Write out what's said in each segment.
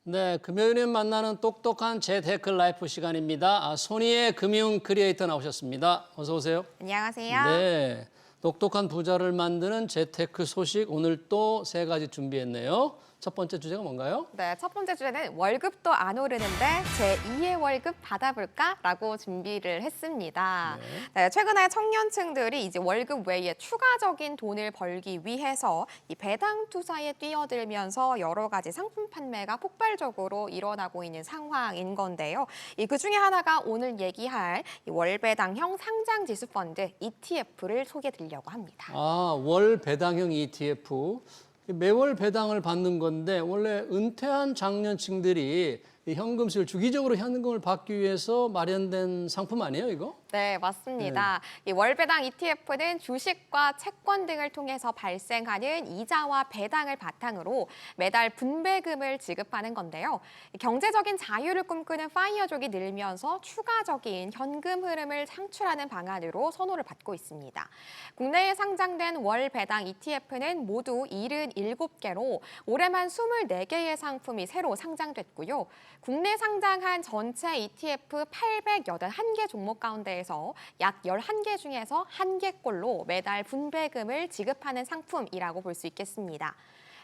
네, 금요일에 만나는 똑똑한 재테크 라이프 시간입니다. 손희의 금융 크리에이터 나오셨습니다. 어서 오세요. 안녕하세요. 네, 똑똑한 부자를 만드는 재테크 소식 오늘 또 세 가지 준비했네요. 첫 번째 주제가 뭔가요? 네, 첫 번째 주제는 월급도 안 오르는데 제2의 월급 받아볼까라고 준비를 했습니다. 네, 최근에 청년층들이 이제 월급 외에 추가적인 돈을 벌기 위해서 이 배당 투자에 뛰어들면서 여러 가지 상품 판매가 폭발적으로 일어나고 있는 상황인 건데요. 그 중에 하나가 오늘 얘기할 이 월배당형 상장지수 펀드 ETF를 소개드리려고 합니다. 월 배당형 ETF. 매월 배당을 받는 건데 원래 은퇴한 장년층들이 이 현금수를 주기적으로 현금을 받기 위해서 마련된 상품 아니에요, 이거? 네, 맞습니다. 이 월배당 ETF는 주식과 채권 등을 통해서 발생하는 이자와 배당을 바탕으로 매달 분배금을 지급하는 건데요. 경제적인 자유를 꿈꾸는 파이어족이 늘면서 추가적인 현금 흐름을 창출하는 방안으로 선호를 받고 있습니다. 국내에 상장된 월배당 ETF는 모두 77개로 올해만 24개의 상품이 새로 상장됐고요. 국내 상장한 전체 ETF 881개 종목 가운데에서 약 11개 중에서 1개꼴로 매달 분배금을 지급하는 상품이라고 볼 수 있겠습니다.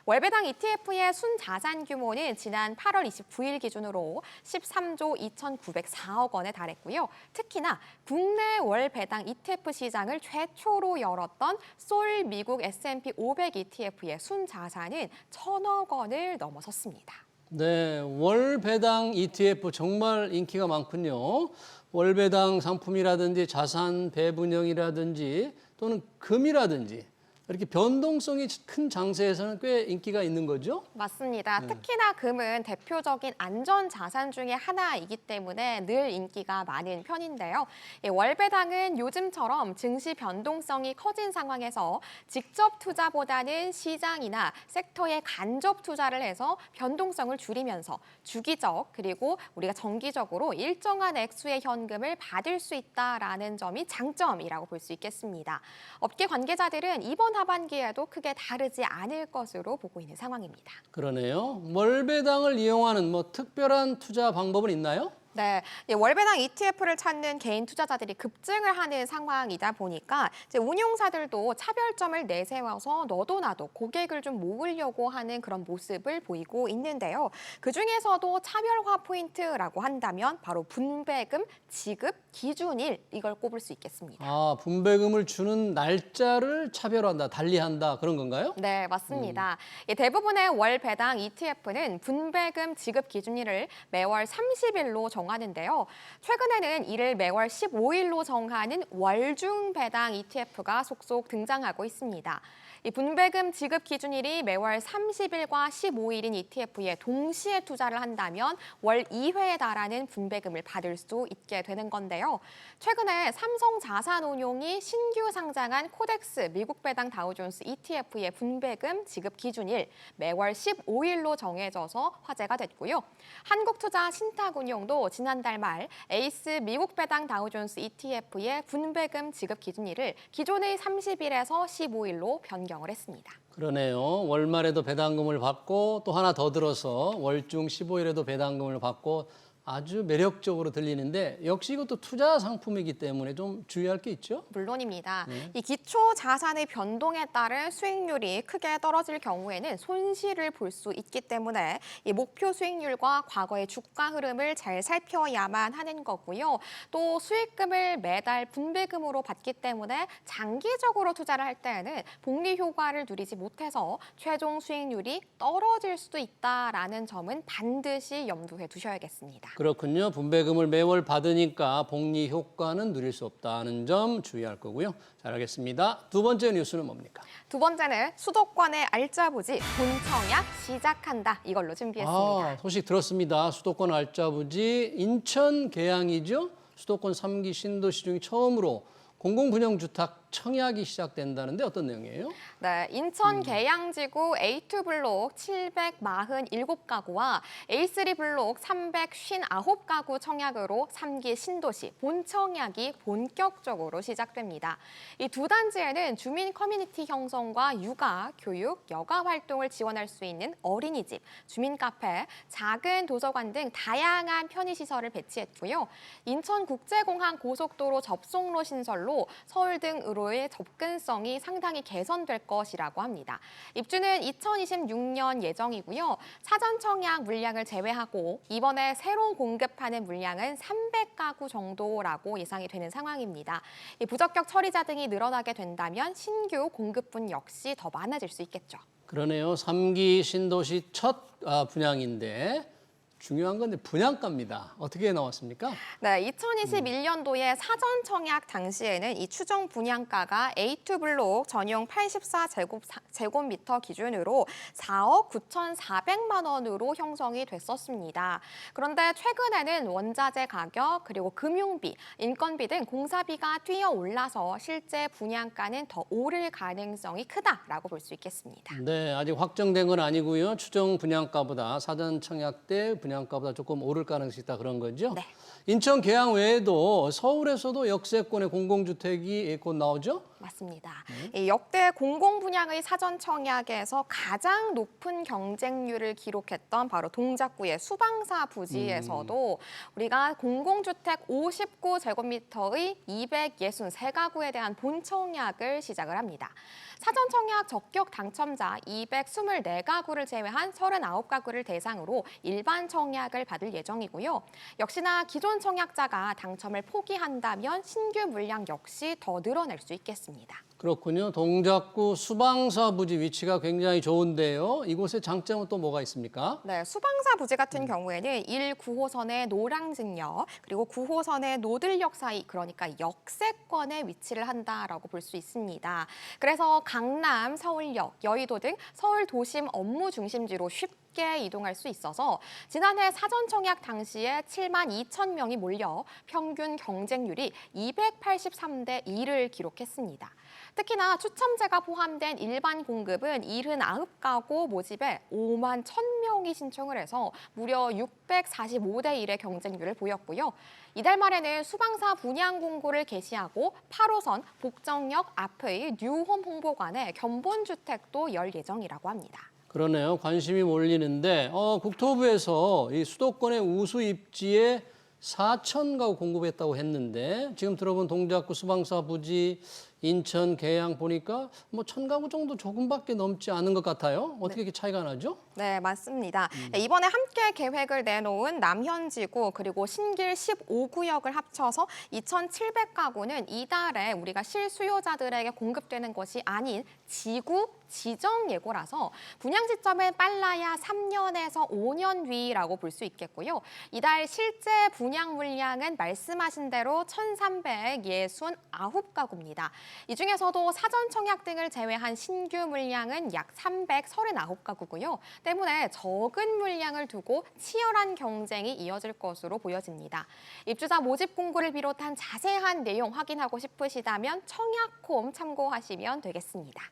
월배당 ETF의 순자산 규모는 지난 8월 29일 기준으로 13조 2,904억 원에 달했고요. 특히나 국내 월배당 ETF 시장을 최초로 열었던 솔 미국 S&P 500 ETF의 순자산은 1,000억 원을 넘어섰습니다. 네, 월 배당 ETF 정말 인기가 많군요. 월 배당 상품이라든지 자산 배분형이라든지 또는 금이라든지 이렇게 변동성이 큰 장세에서는 꽤 인기가 있는 거죠? 맞습니다. 특히나 금은 대표적인 안전 자산 중에 하나이기 때문에 늘 인기가 많은 편인데요. 월배당은 요즘처럼 증시 변동성이 커진 상황에서 직접 투자보다는 시장이나 섹터에 간접 투자를 해서 변동성을 줄이면서 주기적 그리고 우리가 정기적으로 일정한 액수의 현금을 받을 수 있다라는 점이 장점이라고 볼 수 있겠습니다. 업계 관계자들은 이번 하반기에도 크게 다르지 않을 것으로 보고 있는 상황입니다. 그러네요. 월 배당을 이용하는 특별한 투자 방법은 있나요? 네, 월배당 ETF를 찾는 개인 투자자들이 급증을 하는 상황이다 보니까 이제 운용사들도 차별점을 내세워서 너도 나도 고객을 좀 모으려고 하는 그런 모습을 보이고 있는데요. 그중에서도 차별화 포인트라고 한다면 바로 분배금 지급 기준일 이걸 꼽을 수 있겠습니다. 분배금을 주는 날짜를 차별한다, 달리한다 그런 건가요? 네, 맞습니다. 대부분의 월배당 ETF는 분배금 지급 기준일을 매월 30일로 정하는데요. 최근에는 이를 매월 15일로 정하는 월중 배당 ETF가 속속 등장하고 있습니다. 이 분배금 지급 기준일이 매월 30일과 15일인 ETF에 동시에 투자를 한다면 월 2회에 달하는 분배금을 받을 수 있게 되는 건데요. 최근에 삼성자산운용이 신규 상장한 코덱스 미국 배당 다우존스 ETF의 분배금 지급 기준일 매월 15일로 정해져서 화제가 됐고요. 한국투자신탁운용도 지난달 말 에이스 미국 배당 다우존스 ETF의 분배금 지급 기준일을 기존의 30일에서 15일로 변경을 했습니다. 그러네요. 월말에도 배당금을 받고 또 하나 더 들어서 월중 15일에도 배당금을 받고 아주 매력적으로 들리는데 역시 이것도 투자 상품이기 때문에 좀 주의할 게 있죠? 물론입니다. 이 기초 자산의 변동에 따른 수익률이 크게 떨어질 경우에는 손실을 볼 수 있기 때문에 이 목표 수익률과 과거의 주가 흐름을 잘 살펴야만 하는 거고요. 또 수익금을 매달 분배금으로 받기 때문에 장기적으로 투자를 할 때에는 복리 효과를 누리지 못해서 최종 수익률이 떨어질 수도 있다라는 점은 반드시 염두에 두셔야겠습니다. 그렇군요. 분배금을 매월 받으니까 복리 효과는 누릴 수 없다는 점 주의할 거고요. 잘 알겠습니다. 두 번째 뉴스는 뭡니까? 두 번째는 수도권의 알짜부지 본청약 시작한다. 이걸로 준비했습니다. 소식 들었습니다. 수도권 알짜부지 인천 계양이죠. 수도권 3기 신도시 중에 처음으로 공공분양주택 확청약이 시작된다는데 어떤 내용이에요? 네, 인천 계양지구 A2 블록 747가구와 A3 블록 359가구 청약으로 3기 신도시 본청약이 본격적으로 시작됩니다. 이 두 단지에는 주민 커뮤니티 형성과 육아, 교육, 여가 활동을 지원할 수 있는 어린이집, 주민 카페, 작은 도서관 등 다양한 편의시설을 배치했고요. 인천국제공항 고속도로 접속로 신설로 서울 등 으로의 접근성이 상당히 개선될 것이라고 합니다. 입주는 2026년 예정이고요. 사전 청약 물량을 제외하고 이번에 새로 공급하는 물량은 300가구 정도라고 예상이 되는 상황입니다. 이 부적격 처리자 등이 늘어나게 된다면 신규 공급분 역시 더 많아질 수 있겠죠. 그러네요. 3기 신도시 첫 분양인데 중요한 건 분양가입니다. 어떻게 나왔습니까? 네, 2021년도에 사전 청약 당시에는 이 추정 분양가가 A2 블록 전용 84제곱미터 기준으로 4억 9,400만 원으로 형성이 됐었습니다. 그런데 최근에는 원자재 가격, 그리고 금융비, 인건비 등 공사비가 뛰어 올라서 실제 분양가는 더 오를 가능성이 크다라고 볼 수 있겠습니다. 네, 아직 확정된 건 아니고요. 추정 분양가보다 사전 청약 때 분양가보다 조금 오를 가능성이 있다 그런 거죠? 네. 인천 계양 외에도 서울에서도 역세권의 공공주택이 곧 나오죠? 맞습니다. 이 역대 공공분양의 사전 청약에서 가장 높은 경쟁률을 기록했던 바로 동작구의 수방사 부지에서도 우리가 공공주택 59제곱미터의 263가구에 대한 본청약을 시작을 합니다. 사전 청약 적격 당첨자 224가구를 제외한 39가구를 대상으로 일반 청약을 받을 예정이고요. 역시나 기존 청약자가 당첨을 포기한다면 신규 물량 역시 더 늘어날 수 있겠습니다. 그렇군요. 동작구 수방사 부지 위치가 굉장히 좋은데요. 이곳의 장점은 또 뭐가 있습니까? 네, 수방사 부지 같은 경우에는 1, 9호선의 노량진역 그리고 9호선의 노들역 사이, 그러니까 역세권에 위치를 한다라고 볼 수 있습니다. 그래서 강남, 서울역, 여의도 등 서울 도심 업무 중심지로 쉽게 이동할 수 있어서 지난해 사전 청약 당시에 7만 2천 명이 몰려 평균 경쟁률이 283대 2를 기록했습니다. 특히나 추첨제가 포함된 일반 공급은 79가구 모집에 5만 1,000명이 신청을 해서 무려 645대 1의 경쟁률을 보였고요. 이달 말에는 수방사 분양 공고를 게시하고 8호선 복정역 앞의 뉴홈 홍보관에 견본주택도 열 예정이라고 합니다. 그러네요. 관심이 몰리는데 국토부에서 이 수도권의 우수 입지에 4,000가구 공급했다고 했는데 지금 들어본 동작구 수방사 부지, 인천 계양 보니까 뭐 1,000가구 정도 조금밖에 넘지 않은 것 같아요. 어떻게 이렇게 차이가 나죠? 네, 맞습니다. 네, 이번에 함께 계획을 내놓은 남현지구 그리고 신길 15구역을 합쳐서 2,700가구는 이달에 우리가 실수요자들에게 공급되는 것이 아닌 지구 지정 예고라서 분양 시점은 빨라야 3년에서 5년 뒤라고 볼 수 있겠고요. 이달 실제 분양 물량은 말씀하신 대로 1,369가구입니다. 이 중에서도 사전 청약 등을 제외한 신규 물량은 약 339가구고요. 때문에 적은 물량을 두고 치열한 경쟁이 이어질 것으로 보여집니다. 입주자 모집 공고를 비롯한 자세한 내용 확인하고 싶으시다면 청약홈 참고하시면 되겠습니다.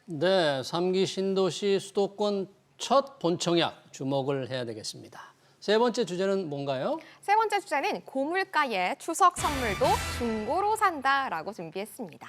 네, 3기 신도시 수도권 첫 본청약 주목을 해야 되겠습니다. 세 번째 주제는 뭔가요? 세 번째 주제는 고물가에 추석 선물도 중고로 산다라고 준비했습니다.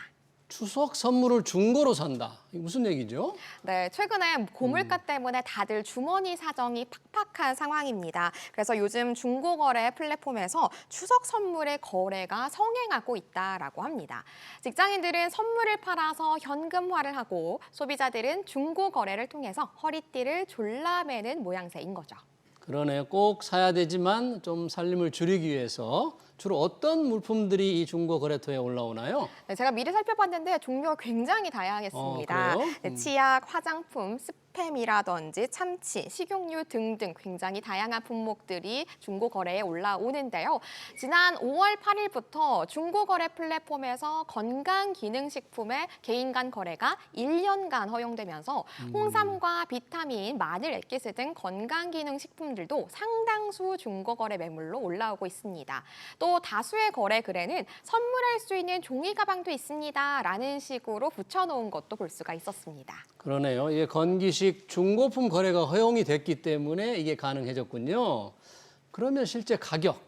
추석 선물을 중고로 산다. 이게 무슨 얘기죠? 네, 최근에 고물가 때문에 다들 주머니 사정이 팍팍한 상황입니다. 그래서 요즘 중고거래 플랫폼에서 추석 선물의 거래가 성행하고 있다라고 합니다. 직장인들은 선물을 팔아서 현금화를 하고 소비자들은 중고거래를 통해서 허리띠를 졸라매는 모양새인 거죠. 그러네요. 꼭 사야 되지만 좀 살림을 줄이기 위해서 주로 어떤 물품들이 이 중고 거래소에 올라오나요? 네, 제가 미리 살펴봤는데 종류가 굉장히 다양했습니다. 그래요? 네, 치약, 화장품, 스프 스팸이라든지 참치, 식용유 등등 굉장히 다양한 품목들이 중고 거래에 올라오는데요. 지난 5월 8일부터 중고 거래 플랫폼에서 건강기능식품의 개인 간 거래가 1년간 허용되면서 홍삼과 비타민, 마늘 액기스 등 건강기능식품들도 상당수 중고 거래 매물로 올라오고 있습니다. 또 다수의 거래 글에는 선물할 수 있는 종이 가방도 있습니다라는 식으로 붙여놓은 것도 볼 수가 있었습니다. 그러네요. 이게 건기식 중고품 거래가 허용이 됐기 때문에 이게 가능해졌군요. 그러면 실제 가격,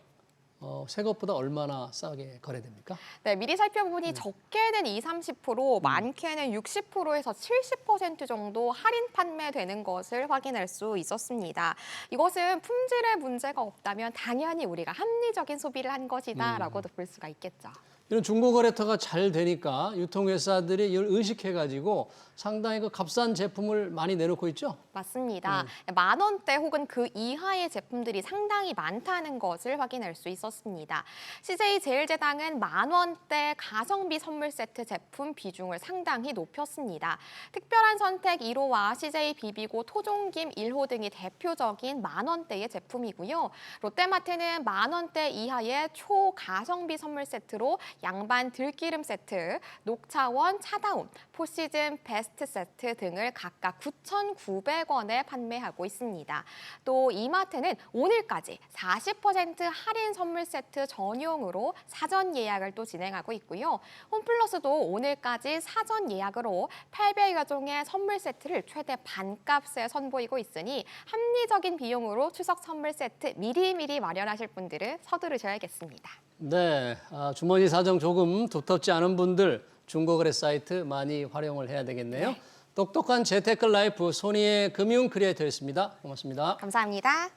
새 것보다 얼마나 싸게 거래됩니까? 네, 미리 살펴보니 적게는 20-30%, 많게는 60%에서 70% 정도 할인 판매되는 것을 확인할 수 있었습니다. 이것은 품질에 문제가 없다면 당연히 우리가 합리적인 소비를 한 것이다라고도 볼 수가 있겠죠. 이런 중고 거래터가 잘 되니까 유통회사들이 이걸 의식해가지고 상당히 그 값싼 제품을 많이 내놓고 있죠? 맞습니다. 10,000원대 혹은 그 이하의 제품들이 상당히 많다는 것을 확인할 수 있었습니다. CJ제일제당은 10,000원대 가성비 선물 세트 제품 비중을 상당히 높였습니다. 특별한 선택 1호와 CJ 비비고 토종김 1호 등이 대표적인 10,000원대의 제품이고요. 롯데마트는 10,000원대 이하의 초가성비 선물 세트로 양반 들기름 세트, 녹차원 차다움, 포시즌 베스트 세트 등을 각각 9,900원에 판매하고 있습니다. 또 이마트는 오늘까지 40% 할인 선물 세트 전용으로 사전 예약을 또 진행하고 있고요. 홈플러스도 오늘까지 사전 예약으로 800여 종의 선물 세트를 최대 반값에 선보이고 있으니 합리적인 비용으로 추석 선물 세트 미리미리 마련하실 분들은 서두르셔야겠습니다. 네, 주머니 사정 조금 두텁지 않은 분들 중고거래 사이트 많이 활용을 해야 되겠네요. 네. 똑똑한 재테크 라이프 손희의 금융 크리에이터였습니다. 고맙습니다. 감사합니다.